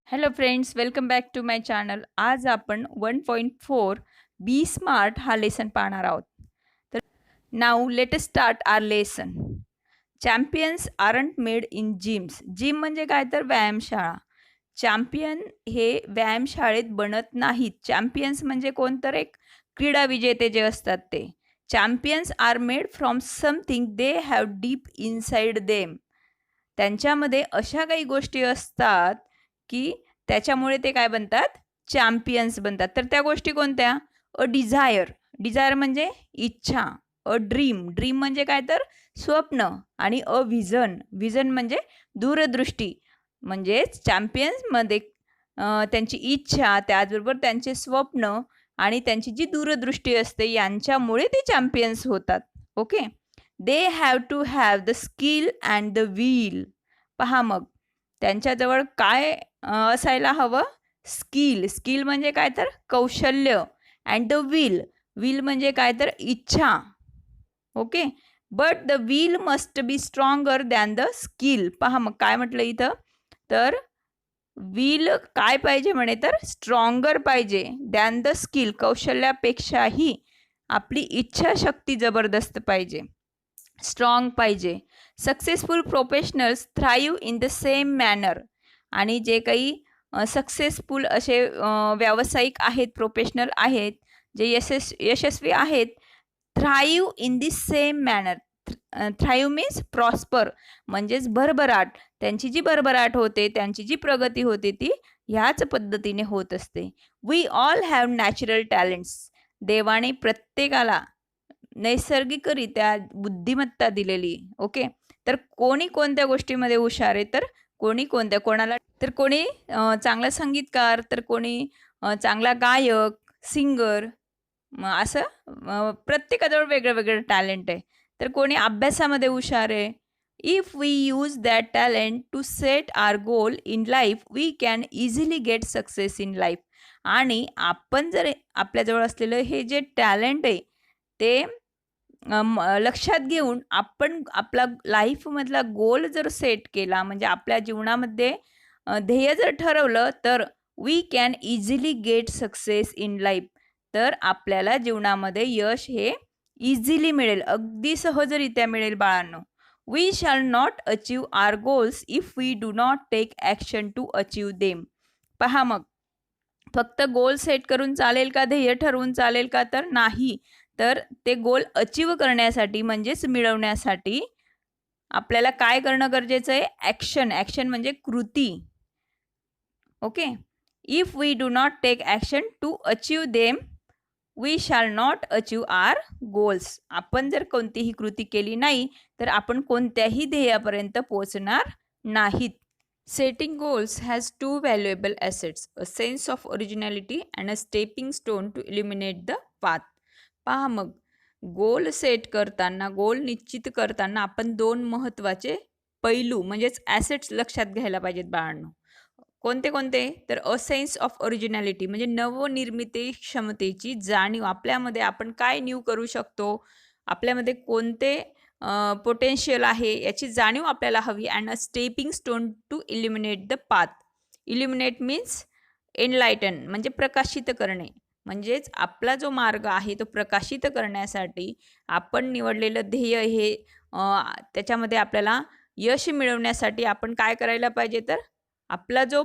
Hello friends, welcome back to my channel. आज आपण 1.4 बी smart हा लेसन पाहणार आहोत. तर now let us start our lesson. Champions aren't made in gyms. Gym म्हणजे काय तर व्यायामशाळा. चॅम्पियन हे व्यायामशाळेत बनत नाहीत. चॅम्पियन्स म्हणजे कोणतर एक क्रीडा विजेते जे असतात ते. Champions are made from something they have deep inside them. त्यांच्यामध्ये अशा काही गोष्टी असतात की त्याच्यामुळे ते काय बनतात, चॅम्पियन्स बनतात. तर त्या गोष्टी कोणत्या? अ डिझायर. डिझायर म्हणजे इच्छा. A dream. ड्रीम म्हणजे काय तर स्वप्न. आणि अ व्हिजन. व्हिजन म्हणजे दूरदृष्टी. म्हणजेच चॅम्पियन्समध्ये त्यांची इच्छा, त्याचबरोबर त्यांचे स्वप्न आणि त्यांची जी दूरदृष्टी असते यांच्यामुळे ते चॅम्पियन्स होतात. Okay. They have to have the skill and the will. पहा मग त्यांच्याजवळ काय असायला हवं? स्किल. स्किल म्हणजे काय तर कौशल्य. And the will. विल म्हणजे काय तर इच्छा. Okay. But the will must be stronger than the skill. पहा मग काय म्हटलं इथं, तर विल काय पाहिजे म्हणे, तर स्ट्रॉंगर पाहिजे दॅन द स्किल. कौशल्यापेक्षाही आपली इच्छाशक्ती जबरदस्त पाहिजे, स्ट्रॉंग पाहिजे. Successful professionals thrive in the same manner. आणि जे काही सक्सेसफुल असे व्यावसायिक आहेत, प्रोफेशनल आहेत, जे यशस्वी आहेत, thrive in the same manner. Thrive means prosper, म्हणजेच भरभराट. त्यांची जी भरभराट होते, त्यांची जी प्रगती होते ती ह्याच पद्धतीने होत असते. We all have natural talents. देवाने प्रत्येकाला नैसर्गिकरित्या बुद्धिमत्ता दिलेली. ओके. तर कोणी कोणत्या गोष्टीमध्ये हुशार आहे, तर कोणी कोणत्या, कोणाला तर कोणी चांगला संगीतकार, तर कोणी चांगला गायक, सिंगर. असं प्रत्येकाजवळ वेगळं वेगळं टॅलेंट आहे. तर कोणी अभ्यासामध्ये हुशार आहे. If we use that talent to set our goal in life, we can easily get success in life. आणि आपण जर आपल्याजवळ असलेलं हे जे टॅलेंट आहे ते लक्षात घेऊन आपण आपला लाईफमधला गोल जर सेट केला, म्हणजे आपल्या जीवनामध्ये ध्येय जर ठरवलं, तर we can easily get success in life. तर आपल्याला जीवनामध्ये यश हे इझिली मिळेल, अगदी सहजरित्या मिळेल बाळांनो. We shall not achieve our goals if we do not take action to achieve them. पहा मग, फक्त गोल सेट करून चालेल का, ध्येय ठरवून चालेल का, तर नाही. तर ते गोल अचीव करण्यासाठी, म्हणजेच मिळवण्यासाठी आपल्याला काय करणं गरजेचं आहे? ॲक्शन. ॲक्शन म्हणजे कृती. Okay. If we do not take action to achieve them, we shall not achieve our goals. आपण जर कोणतीही कृती केली नाही, तर आपण कोणत्याही ध्येयापर्यंत पोहोचणार नाहीत. Setting goals has to valuable assets, a sense of originality and a stepping stone to illuminate the path. पहा मग, गोल सेट करताना, गोल निश्चित करताना आपण दोन महत्त्वाचे पैलू म्हणजेच ॲसेट्स लक्षात घ्यायला पाहिजेत बाळांनो. कोणते कोणते? तर अ सेन्स ऑफ ओरिजिनॅलिटी म्हणजे नवनिर्मिती क्षमतेची जाणीव. आपल्यामध्ये आपण काय न्यू करू शकतो, आपल्यामध्ये कोणते पोटेन्शियल आहे याची जाणीव आपल्याला हवी. And a stepping stone to illuminate the path. Illuminate means enlighten, म्हणजे प्रकाशित करणे. म्हणजेच आपला जो मार्ग आहे तो प्रकाशित करण्यासाठी आपण निवडलेलं ध्येय हे त्याच्यामध्ये आपल्याला यश मिळवण्यासाठी आपण काय करायला पाहिजे, तर आपला जो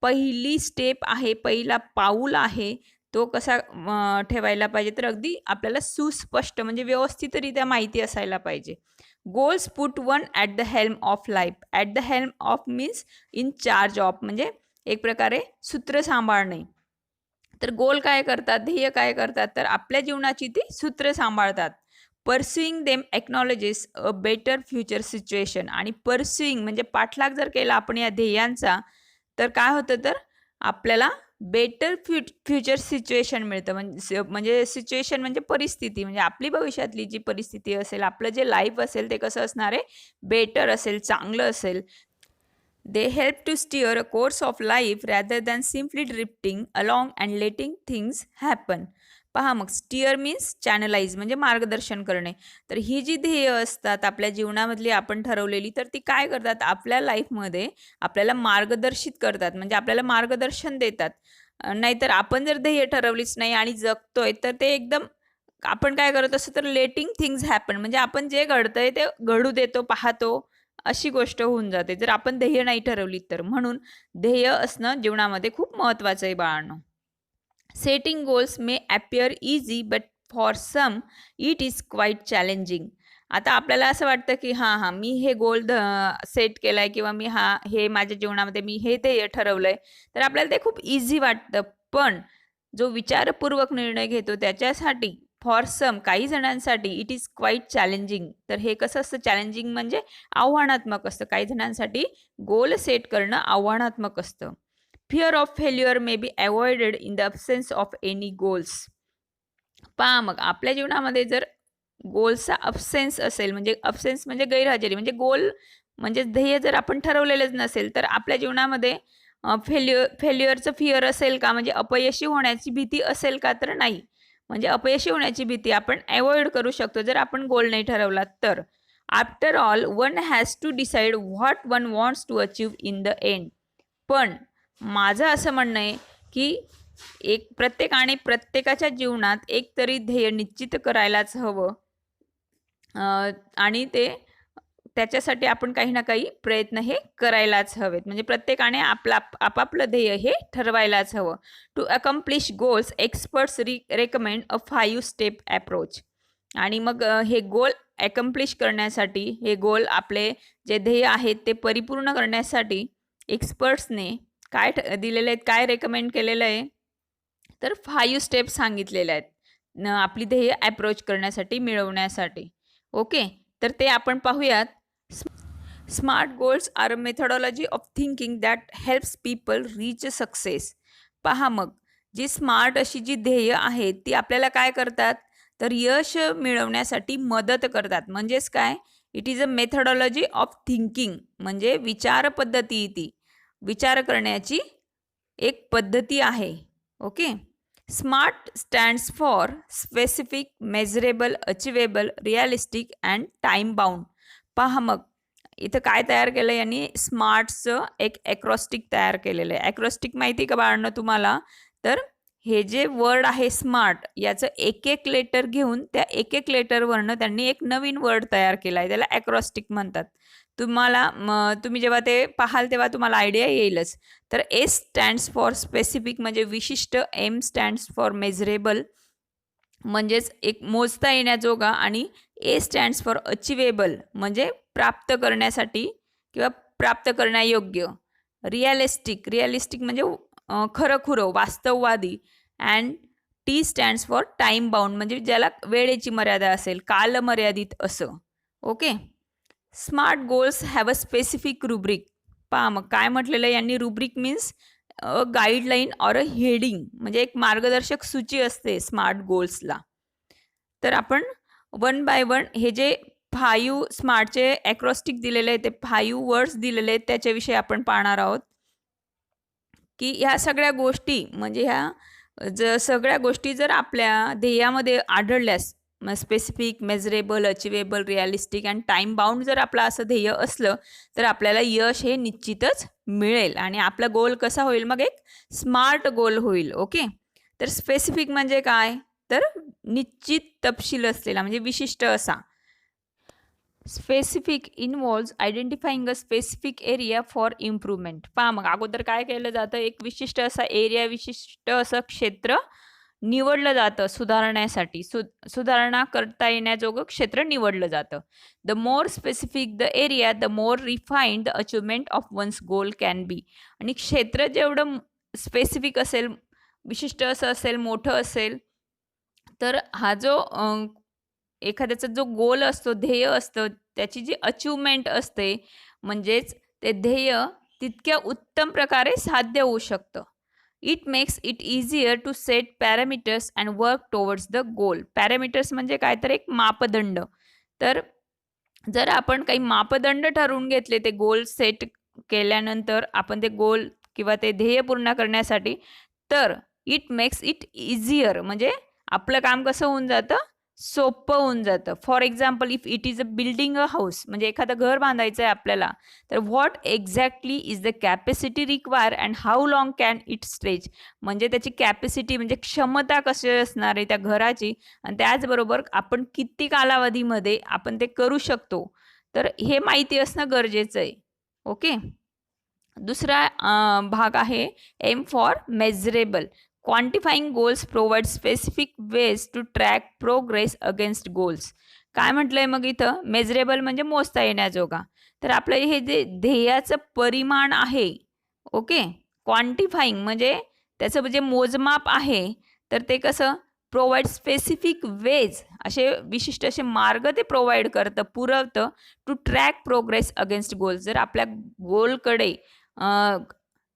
पहिली स्टेप आहे, पहिला पाऊल आहे, तो कसा ठेवायला पाहिजे, तर अगदी आपल्याला सुस्पष्ट म्हणजे व्यवस्थितरित्या माहिती असायला पाहिजे. Goals put one at the helm of life. At the helm of means in charge of, म्हणजे एक प्रकारे सूत्र सांभाळणे. तर गोल काय करतात, ध्येय काय करतात, तर आपल्या जीवनाची ती सूत्र सांभाळतात. Pursuing them acknowledges a better future situation. आणि पर्स्युईंग म्हणजे पाठलाग जर केला आपण या ध्येयांचा, तर काय होतं, तर आपल्याला बेटर फ्युचर सिच्युएशन मिळतं. म्हणजे सिच्युएशन म्हणजे परिस्थिती, म्हणजे आपली भविष्यातली जी परिस्थिती असेल, आपलं जे लाईफ असेल ते कसं असणार आहे, बेटर असेल, चांगलं असेल. They help to steer a course of life rather than simply drifting along and letting things happen. पहा मग स्टिअर मीन्स चॅनलाइज म्हणजे मार्गदर्शन करणे. तर ही जी ध्येय असतात आपल्या जीवनामधली आपण ठरवलेली, तर ती काय करतात आपल्या लाईफमध्ये आपल्याला मार्गदर्शित करतात, म्हणजे आपल्याला मार्गदर्शन देतात. नाहीतर आपण जर ध्येय ठरवलीच नाही आणि जगतोय तर ते एकदम आपण काय करत असतो तर लेटिंग थिंग्स हॅपन, म्हणजे आपण जे घडतंय ते घडू देतो, पाहतो, अशी गोष्ट होऊन जाते जर आपण ध्येय नाही ठरवली तर. म्हणून ध्येय असणं जीवनामध्ये खूप महत्त्वाचं आहे बाळांनो. Setting goals may appear easy but for some it is quite challenging. आता आपल्याला असं वाटतं की हां मी हे गोल सेट केला आहे किंवा मी हे माझ्या जीवनामध्ये मी हे ध्येय ठरवलं आहे, तर आपल्याला ते खूप इझी वाटतं. पण जो विचारपूर्वक निर्णय घेतो त्याच्यासाठी फॉर सम काही जणांसाठी इट इज क्वाईट चॅलेंजिंग. तर हे कसं असतं चॅलेंजिंग म्हणजे आव्हानात्मक असतं. काही जणांसाठी गोल सेट करणं आव्हानात्मक असतं. Fear of failure may be avoided in the absence of any goals. पहा मग आपल्या जीवनामध्ये जर गोल्सचा अब्सेन्स असेल, म्हणजे अब्सेन्स म्हणजे गैरहजेरी, म्हणजे गोल म्हणजे ध्येय जर आपण ठरवलेलंच नसेल तर आपल्या जीवनामध्ये फेल्युअरचं फिअर असेल का, म्हणजे अपयशी होण्याची भीती असेल का, तर नाही. म्हणजे अपयशी होण्याची भीती आपण अवॉइड करू शकतो जर आपण गोल नाही ठरवला तर. After all one has to decide what one wants to achieve in the end. पण माझं असं म्हणणं आहे की प्रत्येकाने प्रत्येकाच्या जीवनात एक तरी ध्येय निश्चित करायलाच हवं. आणि त्याच्यासाठी आपण काही ना काही प्रयत्न हे करायलाच हवेत. म्हणजे प्रत्येकाने आपापलं ध्येय हे ठरवायलाच हवं. To accomplish goals experts recommend a 5 step approach. आणि मग हे गोल अकम्प्लिश करण्यासाठी, हे गोल आपले जे ध्येय आहेत ते परिपूर्ण करण्यासाठी एक्सपर्ट्सने काय दिलेले आहेत, काय रेकमेंड केलेलं आहे, तर 5 स्टेप सांगितलेले आहेत आपली ध्येय अप्रोच करण्यासाठी, मिळवण्यासाठी. ओके, तर ते आपण पाहूयात. Smart goals are a methodology of thinking that helps people reach success. पहा मग जी स्मार्ट अशी जी ध्येय आहेत ती आपल्याला काय करतात तर यश मिळवण्यासाठी मदत करतात. म्हणजेच काय, it is a methodology of thinking, म्हणजे विचार पद्धती, ती विचार करण्याची एक पद्धती आहे. Okay, smart stands for specific, measurable, achievable, realistic and time bound. पहा मग इथं काय तयार केलं यांनी, स्मार्टचं एक ॲक्रॉस्टिक तयार केलेलं आहे. ॲक्रॉस्टिक माहिती का बाळांनो तुम्हाला, तर हे जे वर्ड आहे स्मार्ट, याचं एक एक लेटर घेऊन त्या एक एक लेटरवरनं त्यांनी एक नवीन वर्ड तयार केला आहे, त्याला ॲक्रॉस्टिक म्हणतात. तुम्ही जेव्हा ते पाहाल तेव्हा तुम्हाला आयडिया येईलच. तर एस स्टँड्स फॉर स्पेसिफिक म्हणजे विशिष्ट, एम स्टँड्स फॉर मेजरेबल म्हणजेच एक मोजता येण्याजोगा, आणि ए स्टँड्स फॉर अचिवेबल म्हणजे प्राप्त करण्यासाठी किंवा प्राप्त करण्यायोग्य. रिअलिस्टिक म्हणजे खरंखुरं, वास्तववादी. And T stands for time bound म्हणजे ज्याला वेळेची मर्यादा असेल, कालमर्यादित असं. Okay, smart goals have a specific rubric. पहा मग काय म्हटलेलं यांनी, rubric means a guideline or a heading, म्हणजे एक मार्गदर्शक सूची असते स्मार्ट गोल्सला. तर आपण वन बाय वन हे जे 5 स्मार्टचे ॲक्रॉस्टिक दिलेले आहेत, ते 5 वर्ड्स दिलेले आहेत, त्याच्याविषयी आपण पाहणार आहोत. की ह्या सगळ्या गोष्टी, म्हणजे ह्या सगळ्या गोष्टी जर आपल्या ध्येयामध्ये आढळल्यास, specific, measurable, achievable, realistic and time bound जर आपलं असं ध्येय असलं तर आपल्याला यश हे निश्चितच मिळेल आणि आपला गोल कसा होईल, मग एक स्मार्ट गोल होईल. ओके, तर स्पेसिफिक म्हणजे काय, तर निश्चित तपशील असलेला, म्हणजे विशिष्ट असा. Specific involves identifying a specific area for improvement. पहा मग अगोदर काय केलं जातं, एक विशिष्ट असा एरिया, विशिष्ट असं क्षेत्र निवडलं जातं सुधारण्यासाठी, सुधारणा करता येण्याजोगं क्षेत्र निवडलं जातं. The more specific the area, the more refined the achievement of one's goal can be. आणि क्षेत्र जेवढं स्पेसिफिक असेल, विशिष्ट असं असेल, मोठं असेल, तर हा जो एखाद्याचा जो गोल असतो, ध्येय असतं, त्याची जी अचिव्हमेंट असते, म्हणजेच ते ध्येय तितक्या उत्तम प्रकारे साध्य होऊ शकतं. It makes it easier to set parameters and work towards the goal. Parameters म्हणजे काय, तर एक मापदंड. तर जर आपण काही मापदंड ठरवून घेतले ते गोल सेट केल्यानंतर, आपण ते गोल किंवा ते ध्येय पूर्ण करण्यासाठी, तर इट मेक्स इट इझियर म्हणजे आपलं काम कसं होऊन जातं, सोपं होऊन जातं. For example, if it is a building a house, म्हणजे एखादं घर बांधायचं आहे आपल्याला, तर what exactly is the capacity require and how long can it stretch, म्हणजे त्याची कॅपॅसिटी म्हणजे क्षमता कशी असणार आहे त्या घराची, आणि त्याचबरोबर आपण किती कालावधीमध्ये आपण ते करू शकतो, तर हे माहिती असणं गरजेचं आहे. ओके. दुसरा भाग आहे M for measurable. Quantifying goals provide specific ways to track progress against goals. काय म्हटलंय मग इथं, मेजरेबल म्हणजे मोजता येण्याजोगा. तर आपलं हे जे ध्येयाचं परिमाण आहे, ओके, क्वांटिफाईंग म्हणजे त्याचं जे मोजमाप आहे, तर ते कसं प्रोव्हाइड स्पेसिफिक वेज, असे विशिष्ट असे मार्ग ते प्रोव्हाइड करतं, पुरवतं, to track progress against goals. जर आपल्या गोलकडे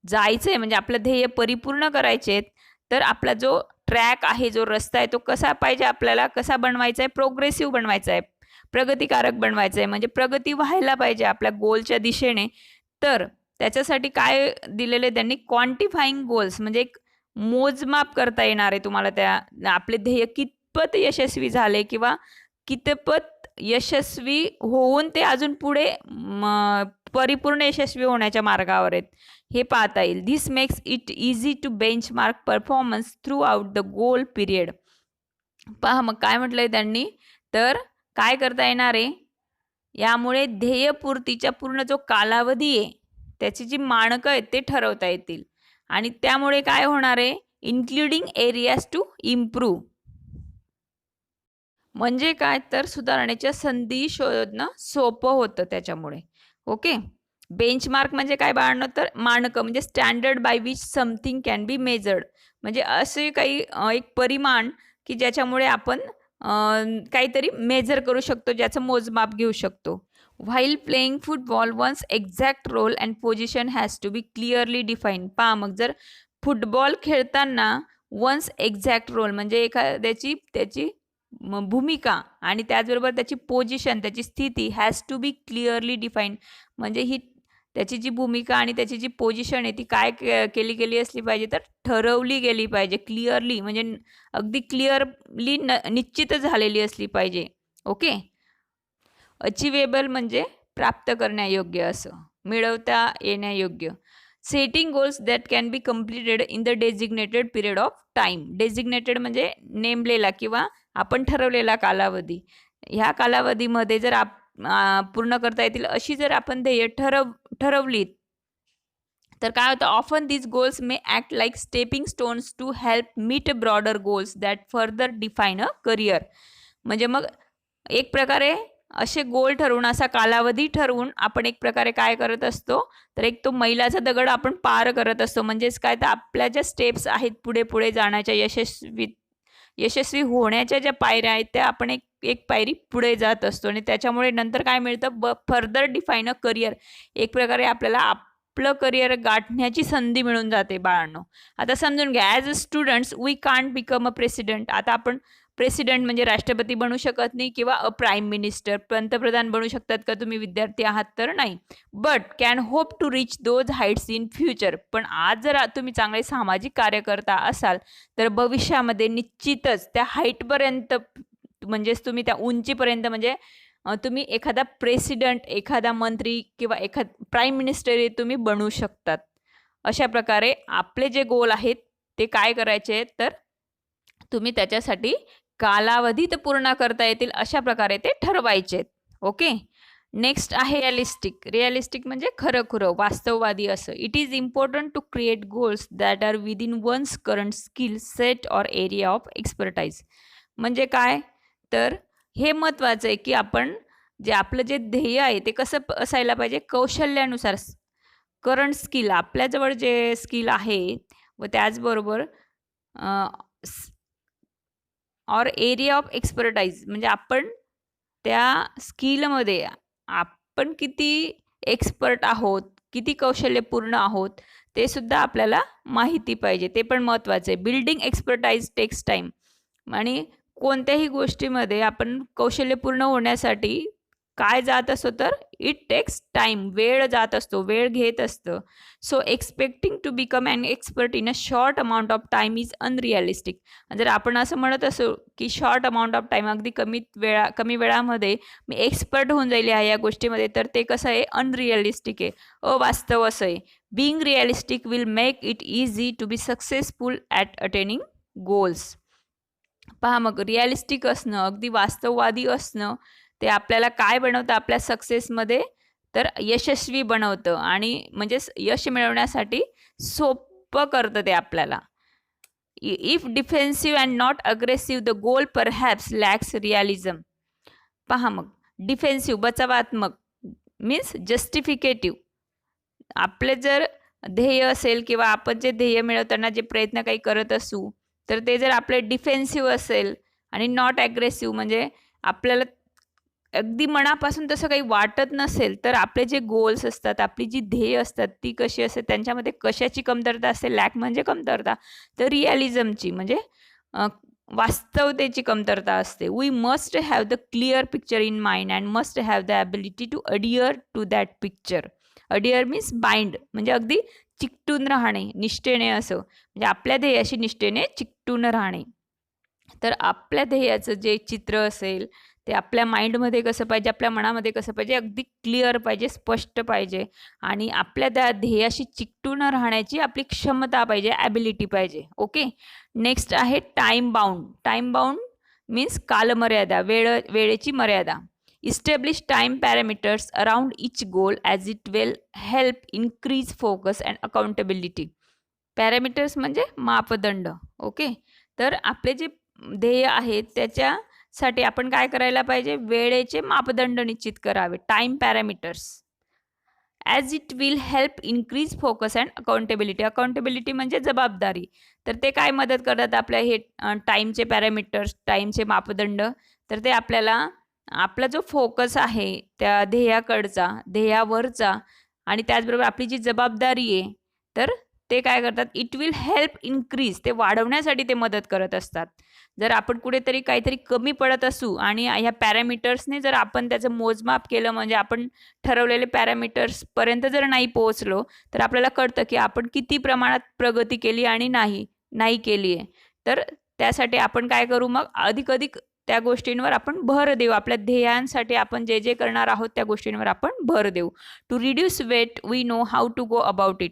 जायचं आहे म्हणजे आपलं ध्येय परिपूर्ण करायचे आहेत, तर आपला जो ट्रॅक आहे, जो रस्ता आहे, तो कसा पाहिजे, आपल्याला कसा बनवायचा आहे, प्रोग्रेसिव्ह बनवायचा आहे, प्रगतिकारक बनवायचा आहे, म्हणजे प्रगती व्हायला पाहिजे आपल्या गोलच्या दिशेने. तर त्याच्यासाठी काय दिलेले त्यांनी, क्वांटिफाईंग गोल्स, म्हणजे एक मोजमाप करता येणार आहे तुम्हाला, त्या आपले ध्येय कितपत यशस्वी झाले किंवा कितपत यशस्वी होऊन ते अजून पुढे परिपूर्ण यशस्वी होण्याच्या मार्गावर आहेत, हे पाहता येईल. This makes it easy to benchmark performance throughout the goal period. पहा मग काय म्हटलंय त्यांनी, तर काय करता येणार आहे, यामुळे ध्येयपूर्तीच्या पूर्ण जो कालावधी आहे त्याची जी मानकं आहेत ते ठरवता येतील, आणि त्यामुळे काय होणार आहे, इन्क्लुडिंग एरियाज टू इम्प्रूव्ह, म्हणजे काय, तर सुधारण्याच्या संधी शोधणं सोपं होतं त्याच्यामुळे. ओके. बेंचमार्क म्हणजे काय बाळांनो, तर मानकं म्हणजे standard by which something can be measured, म्हणजे असे काही एक परिमाण की ज्याच्यामुळे आपण काहीतरी मेजर करू शकतो, ज्याचं मोजमाप घेऊ शकतो. While playing football one's exact role and position has to be clearly define. पहा मग, जर फुटबॉल खेळताना वन्स एक्झॅक्ट रोल म्हणजे एखाद्याची त्याची भूमिका आणि त्याचबरोबर त्याची पोझिशन, त्याची स्थिती has to be clearly define, म्हणजे ही त्याची जी भूमिका आणि त्याची जी पोझिशन आहे ती काय केली गेली असली पाहिजे, तर ठरवली गेली पाहिजे. क्लिअरली म्हणजे अगदी क्लिअरली निश्चित झालेली असली पाहिजे. ओके. अचिवेबल म्हणजे प्राप्त करण्यायोग्य, असं मिळवता येण्यायोग्य. Setting goals that can be completed in the designated period of time. Designated म्हणजे नेमलेला किंवा आपण ठरवलेला कालावधी. ह्या कालावधीमध्ये जर पूर्ण करता येतील अशी जर आपण ध्येय ठरवली, तर काय होतं, often these goals may act like stepping stones to help meet broader goals that further define a career. म्हणजे मग एक प्रकारे असे गोल ठरवून, असा कालावधी ठरवून आपण एक प्रकारे काय करत असतो, तर एक तो मैलाचा दगड आपण पार करत असतो. म्हणजेच काय, तर आपल्या ज्या स्टेप्स आहेत पुढे पुढे जाण्याच्या, यशस्वी होण्याच्या ज्या पायऱ्या आहेत, त्या आपण एक एक पायरी पुढे जात असतो, आणि त्याच्यामुळे नंतर काय मिळतं, फर्दर डिफाईन अ करिअर. एक प्रकारे आपल्याला आपलं करिअर गाठण्याची संधी मिळून जाते बाळांनो. आता समजून घ्या, as a students we can't become a president. आता आपण प्रेसिडेंट म्हणजे राष्ट्रपती बनू शकत नाही, किंवा अ प्राईम मिनिस्टर, पंतप्रधान बनू शकतात का तुम्ही विद्यार्थी आहात तर नाही. But can hope to reach those heights in future. पण आज जर तुम्ही चांगले सामाजिक कार्यकर्ता असाल, तर भविष्यामध्ये निश्चितच त्या हाईटपर्यंत, म्हणजेच तुम्ही त्या उंचीपर्यंत, म्हणजे तुम्ही एखादा प्रेसिडेंट, एखादा मंत्री किंवा प्राईम मिनिस्टर तुम्ही बनू शकतात. अशा प्रकारे आपले जे गोल आहेत ते काय करायचे आहेत, तर तुम्ही त्याच्यासाठी कालावधीत पूर्ण करता येतील अशा प्रकारे ते ठरवायचे आहेत. ओके. नेक्स्ट आहे रिअलिस्टिक. रिअलिस्टिक म्हणजे खरं वास्तववादी असं. It is important to create goals that are within one's current skill set or area of expertise. म्हणजे काय, तर हे महत्त्वाचं आहे की आपण आपलं जे ध्येय आहे ते कसं असायला पाहिजे, कौशल्यानुसार. करंट स्किल, आपल्याजवळ जे स्किल आहे, व त्याचबरोबर ऑर एरिया ऑफ एक्सपर्टाईज, म्हणजे आपण त्या स्किलमध्ये आपण किती एक्सपर्ट आहोत, किती कौशल्यपूर्ण आहोत, ते सुद्धा आपल्याला माहिती पाहिजे. ते पण महत्त्वाचं आहे. Building expertise takes time. आणि कोणत्याही गोष्टीमध्ये आपण कौशल्यपूर्ण होण्यासाठी काय जात असतो, तर इट टेक्स टाइम, वेळ जात असतो, वेळ घेत असतं. So expecting to become an expert in a short amount of time is unrealistic. जर आपण असं म्हणत असो की शॉर्ट अमाऊंट ऑफ टाईम, अगदी कमी वेळामध्ये मी एक्सपर्ट होऊन जाईल या गोष्टीमध्ये, तर ते कसं आहे, अनरिअलिस्टिक आहे, अवास्तव असं आहे. Being realistic will make it easy to be successful at attaining goals. पहा मग, रिअलिस्टिक असणं, अगदी वास्तववादी असणं, ते आपल्याला काय बनवतं, आपल्या सक्सेसमध्ये तर यशस्वी बनवतं आणि म्हणजे यश मिळवण्यासाठी सोपं करतं ते आपल्याला. If defensive and not aggressive the goal perhaps lacks realism. पहा मग, डिफेन्सिव्ह बचावात्मक मीन्स जस्टिफिकेटिव्ह. आपले जर ध्येय असेल किंवा आपण जे ध्येय मिळवताना जे प्रयत्न काही करत असू, तर ते जर आपले डिफेन्सिव्ह असेल आणि नॉट ॲग्रेसिव्ह म्हणजे आपल्याला अगदी मनापासून तसं काही वाटत नसेल, तर आपले जे गोल्स असतात, आपली जी ध्येय असतात ती कशी असते, त्यांच्यामध्ये कशाची कमतरता असते, लॅक म्हणजे कमतरता, तर रिअलिझमची म्हणजे वास्तवतेची कमतरता असते. We must have the clear picture in mind and must have the ability to adhere to that picture. Adhere means bind, म्हणजे अगदी चिकटून राहणे, निष्ठेने असं, म्हणजे आपल्या ध्येयाशी निष्ठेने चिकटून राहणे. तर आपल्या ध्येयाचं जे चित्र असेल ते आपल्या माइंडमध्ये कसं पाहिजे, आपल्या मनामध्ये कसं पाहिजे, अगदी क्लिअर पाहिजे, स्पष्ट पाहिजे आणि आपल्या त्या ध्येयाशी चिकटून राहण्याची आपली क्षमता पाहिजे, ॲबिलिटी पाहिजे. ओके. नेक्स्ट आहे time bound. Time bound means कालमर्यादा, वेळेची मर्यादा. Establish time parameters around each goal as it will help increase focus and accountability. Parameters म्हणजे मापदंड. ओके. तर आपले जे ध्येय आहेत त्याच्यासाठी आपण काय करायला पाहिजे, वेळेचे मापदंड निश्चित करावे, time parameters. As it will help increase focus and accountability. Accountability म्हणजे जबाबदारी. तर ते काय मदत करतात आपल्या हे टाईमचे पॅरामीटर्स, टाईमचे मापदंड, तर ते आपल्याला आपला जो फोकस आहे त्या ध्येयावरचा आणि त्याचबरोबर आपली जी जबाबदारी आहे, तर ते काय करतात, इट विल हेल्प इन्क्रीज, ते वाढवण्यासाठी ते मदत करत असतात. जर आपण कुठेतरी काहीतरी कमी पडत असू आणि ह्या पॅरामीटर्सने जर आपण त्याचं मोजमाप केलं, म्हणजे आपण ठरवलेले पॅरामीटर्सपर्यंत जर नाही पोहोचलो, तर आपल्याला कळतं की आपण किती प्रमाणात प्रगती केली आणि नाही केली आहे. तर त्यासाठी आपण काय करू, मग अधिक त्या गोष्टींवर आपण भर देऊ. आपल्या ध्येयांसाठी आपण जे जे करणार आहोत त्या गोष्टींवर आपण भर देऊ. To reduce weight we know how to go about it.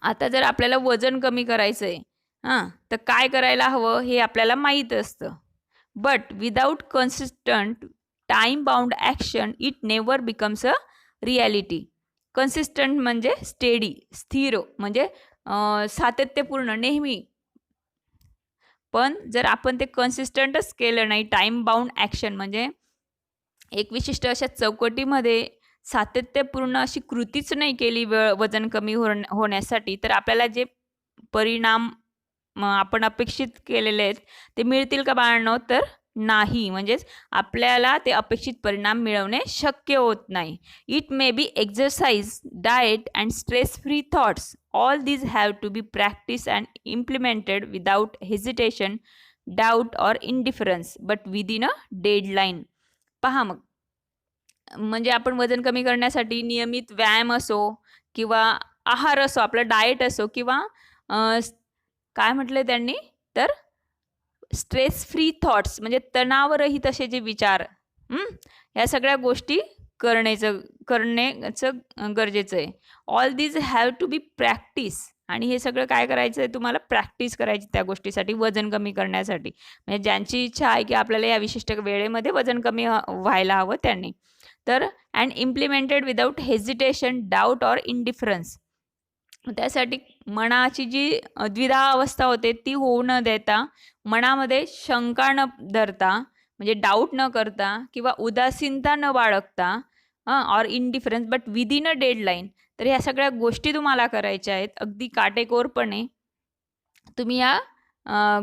आता जर आपल्याला वजन कमी करायचं आहे, तर काय करायला हवं हे आपल्याला माहीत असतं. But without consistent time bound action it never becomes a reality. Consistent म्हणजे स्टेडी, स्थिर, म्हणजे सातत्यपूर्ण, नेहमी. पण जर आपण ते कन्सिस्टंटच केलं नाही, टाईम बाउंड ॲक्शन म्हणजे एक विशिष्ट अशा चौकटीमध्ये सातत्यपूर्ण अशी कृतीच नाही केली वजन कमी होण्यासाठी, तर आपल्याला जे परिणाम आपण अपेक्षित केलेले आहेत ते मिळतील का बाळांनो, तर नाही. म्हणजेच आपल्याला ते अपेक्षित परिणाम मिळवणे शक्य होत नाही. It may be exercise, diet and stress free thoughts. All these have to be practice and implemented without hesitation, doubt or indifference, but within a deadline. पहा मग, म्हणजे आपण वजन कमी करण्यासाठी नियमित व्यायाम असो किंवा आहार असो, आपलं डाएट असो किंवा काय म्हटलं त्यांनी, तर स्ट्रेस फ्री थॉट्स म्हणजे तणावरहित असे जे विचार, ह्या सगळ्या गोष्टी करण्याचं गरजेचं आहे. All these have to be practice. आणि हे सगळं काय करायचं आहे, तुम्हाला प्रॅक्टिस करायची त्या गोष्टीसाठी, वजन कमी करण्यासाठी. म्हणजे ज्यांची इच्छा आहे की आपल्याला या विशिष्ट वेळेमध्ये वजन कमी व्हायला हवं त्यांनी. तर and implemented without hesitation, doubt or indifference. त्यासाठी मनाची जी द्विधा अवस्था होते ती होऊ न देता, मनामध्ये शंका न धरता, म्हणजे डाऊट न करता किंवा उदासीनता न बाळगता, or indifference but within a deadline. तर ह्या सगळ्या गोष्टी तुम्हाला करायच्या आहेत. अगदी काटेकोरपणे तुम्ही या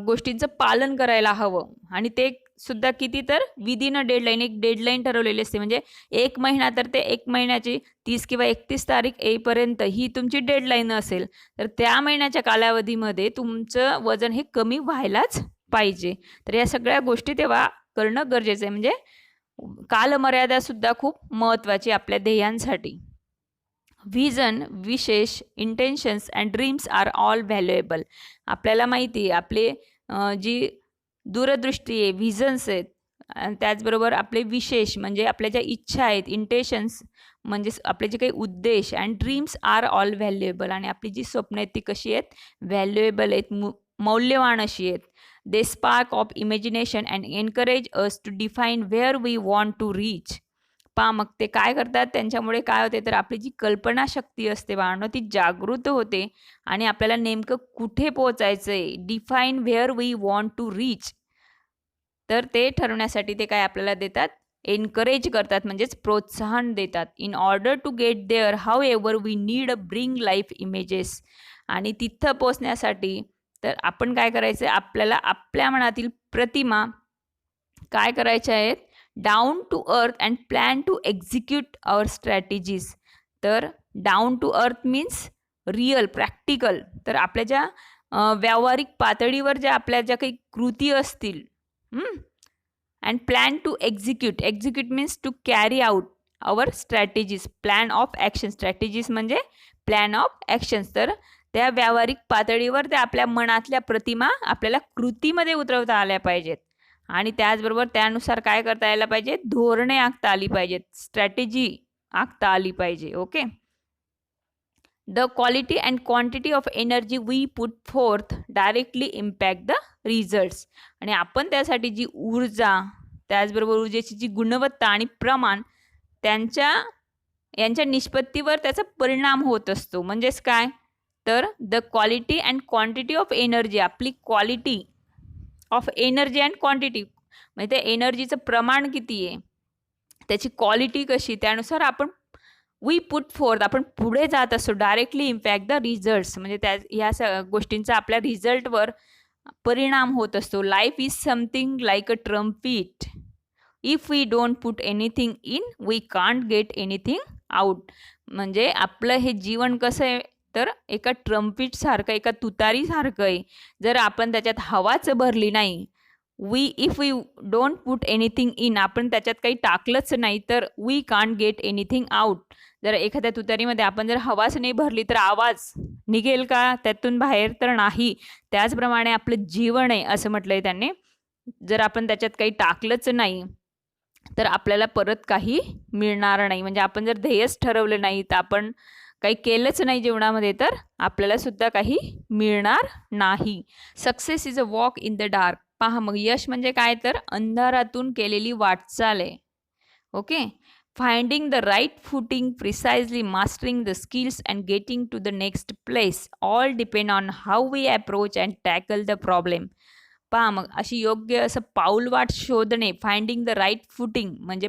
गोष्टींचं पालन करायला हवं. आणि ते सुद्धा किती, तर विदिन अ डेडलाईन. एक डेडलाईन ठरवलेली असते, म्हणजे 1 महिना, तर ते 1 महिन्याची 30 किंवा 31 तारीख येईपर्यंत ही तुमची डेडलाईन असेल, तर त्या महिन्याच्या कालावधीमध्ये तुमचं वजन हे कमी व्हायलाच पाहिजे. तर या सगळ्या गोष्टी तेव्हा करणं गरजेचं आहे. म्हणजे कालमर्यादासुद्धा खूप महत्त्वाची आपल्या ध्येयांसाठी. व्हिजन, विशेष, intentions and dreams are all valuable. आपल्याला माहिती आहे आपले जी दूरदृष्टी आहे, व्हिजन्स आहेत, आणि त्याचबरोबर आपले विशेष म्हणजे आपल्या ज्या इच्छा आहेत, इंटेन्शन्स म्हणजे आपले जे काही उद्देश, and dreams are all valuable, आणि आपली जी स्वप्न आहेत ती कशी आहेत, व्हॅल्युएबल आहेत, मौल्यवान अशी आहेत. They spark of imagination and encourage us to define where we want to reach. मग ते काय करतात, त्यांच्यामुळे काय होते तर आपली जी कल्पनाशक्ती असते बाळांनो ती जागृत होते आणि आपल्याला नेमकं कुठे पोहोचायचं आहे, define where we want to reach, तर ते ठरवण्यासाठी ते काय आपल्याला देतात, एनकरेज करतात, म्हणजेच प्रोत्साहन देतात. In order to get there however we need a bring life images. आणि तिथं पोचण्यासाठी तर आपण काय करायचं, आपल्याला आपल्या मनातील प्रतिमा काय करायच्या आहेत, down to earth and plan to execute our strategies. तर down to earth means real, practical. तर आपल्या ज्या व्यावहारिक पातळीवर ज्या आपल्या ज्या काही कृती असतील, and plan to execute, execute means to carry out our strategies, plan of action. Strategies म्हणजे प्लॅन ऑफ ॲक्शन्स. तर त्या व्यावहारिक पातळीवर त्या आपल्या मनातल्या प्रतिमा आपल्याला कृतीमध्ये उतरवता आल्या पाहिजेत, आणि त्याचबरोबर त्यानुसार काय करता यायला पाहिजे, धोरणे आखता आली पाहिजेत, स्ट्रॅटेजी आखता आली पाहिजे. Okay. The quality and quantity of energy we put forth directly impact the results. आणि आपण त्यासाठी जी ऊर्जा, त्याचबरोबर ऊर्जेची जी गुणवत्ता आणि प्रमाण यांच्या निष्पत्तीवर त्याचा परिणाम होत असतो. म्हणजेच काय तर the quality and quantity of energy, आपली quality of energy and quantity म्हणजे त्या एनर्जीचं प्रमाण किती आहे, त्याची क्वालिटी कशी, त्यानुसार आपण वी पुट फोर्थ, आपण पुढे जात असतो, डायरेक्टली इम्पॅक्ट द रिझल्ट्स म्हणजे ह्या गोष्टींचा आपल्या रिझल्टवर परिणाम होत असतो. Life is something like a trumpet. If we don't put anything in we can't get anything out. म्हणजे आपलं हे जीवन कसं आहे तर एका ट्रम्पिटसारखं, एका तुतारीसारखं आहे. जर आपण त्याच्यात हवाच भरली नाही, if we don't put anything in, आपण त्याच्यात काही टाकलंच नाही, तर we can't get anything out. जर एखाद्या तुतारीमध्ये आपण जर हवाच नाही भरली तर आवाज निघेल का त्यातून बाहेर, तर नाही. त्याचप्रमाणे आपलं जीवन आहे असं म्हटलंय त्यांनी. जर आपण त्याच्यात काही टाकलंच नाही तर आपल्याला परत काही मिळणार नाही. म्हणजे आपण जर ध्येयच ठरवलं नाही, तर आपण काही केलंच नाही जीवनामध्ये, तर आपल्याला सुद्धा काही मिळणार नाही. Success is a walk in the dark. पहा मग यश म्हणजे काय तर अंधारातून केलेली वाटचाल आहे. Okay. Finding the right footing, precisely mastering the skills and getting to the next place, all depend on how we approach and tackle the problem. पहा मग अशी योग्य असं पाऊलवाट शोधणे, फाइंडिंग द राईट फुटिंग म्हणजे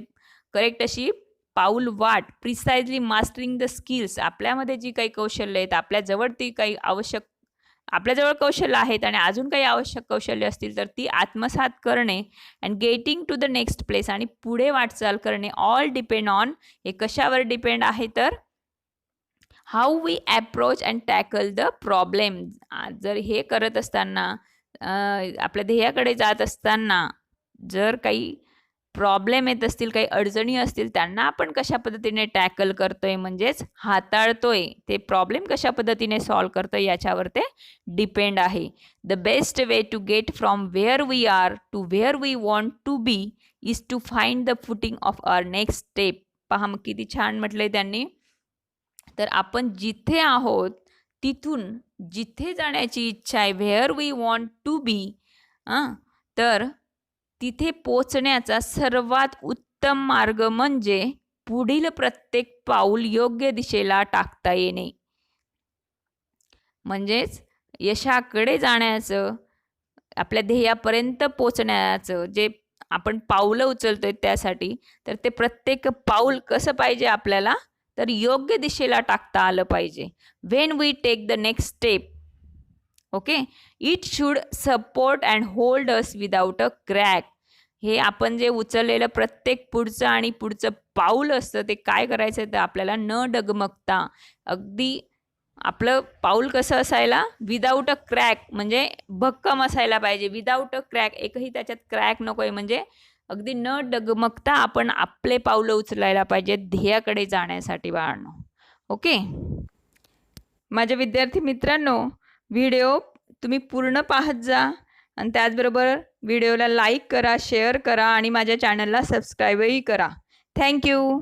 करेक्ट अशी पाऊलवाट, प्रिसाइजली मास्टरिंग द स्किल्स, आपल्यामध्ये जी काही कौशल्य आहेत, आपल्याजवळ ती काही आपल्याजवळ कौशल्य आहेत आणि अजून काही आवश्यक कौशल्य असतील तर ती आत्मसात करणे, and getting to the next place, आणि पुढे वाटचाल करणे. ऑल डिपेंड ऑन, हे कशावर डिपेंड आहे तर how we approach and tackle the problem. जर हे करत असताना, आपल्या ध्येयाकडे जात असताना जर काही प्रॉब्लेम येत असतील, काही अडचणी असतील, त्यांना आपण कशा पद्धतीने टॅकल करतोय म्हणजेच हाताळतोय, ते प्रॉब्लेम कशा पद्धतीने सॉल्व करतोय याच्यावर ते डिपेंड आहे. The best way to get from where we are to where we want to be is to find the footing of our next step. पहा मग किती छान म्हटलंय त्यांनी. तर आपण जिथे आहोत तिथून जिथे जाण्याची इच्छा आहे, वेअर वी वॉन्ट टू बी, तर तिथे पोचण्याचा सर्वात उत्तम मार्ग म्हणजे पुढील प्रत्येक पाऊल योग्य दिशेला टाकता येणे. म्हणजेच यशाकडे जाण्याचं, आपल्या ध्येयापर्यंत पोचण्याचं जे आपण पाऊलं उचलतोय त्यासाठी, तर ते प्रत्येक पाऊल कसं पाहिजे आपल्याला तर योग्य दिशेला टाकता आलं पाहिजे. When we take the next step, okay, it should support and hold us without a crack. हे आपण जे उचललेलं प्रत्येक पुढचं पाऊल असतं ते काय करायचं तर आपल्याला न डगमगता, अगदी आपलं पाऊल कसं असायला, विदाउट अ क्रॅक म्हणजे भक्कम असायला पाहिजे. विदाउट अ क्रॅक, एकही त्याच्यात क्रॅक नको आहे, म्हणजे अगदी न डगमगता आपण आपले पावलं उचलायला पाहिजेत ध्येयाकडे जाण्यासाठी बाळांनो. ओके. माझ्या विद्यार्थी मित्रांनो, व्हिडिओ तुम्ही पूर्ण पाहत जा आणि त्याचबरोबर व्हिडिओला लाईक करा, शेअर करा आणि माझ्या चॅनलला सबस्क्राईबही करा. थँक्यू.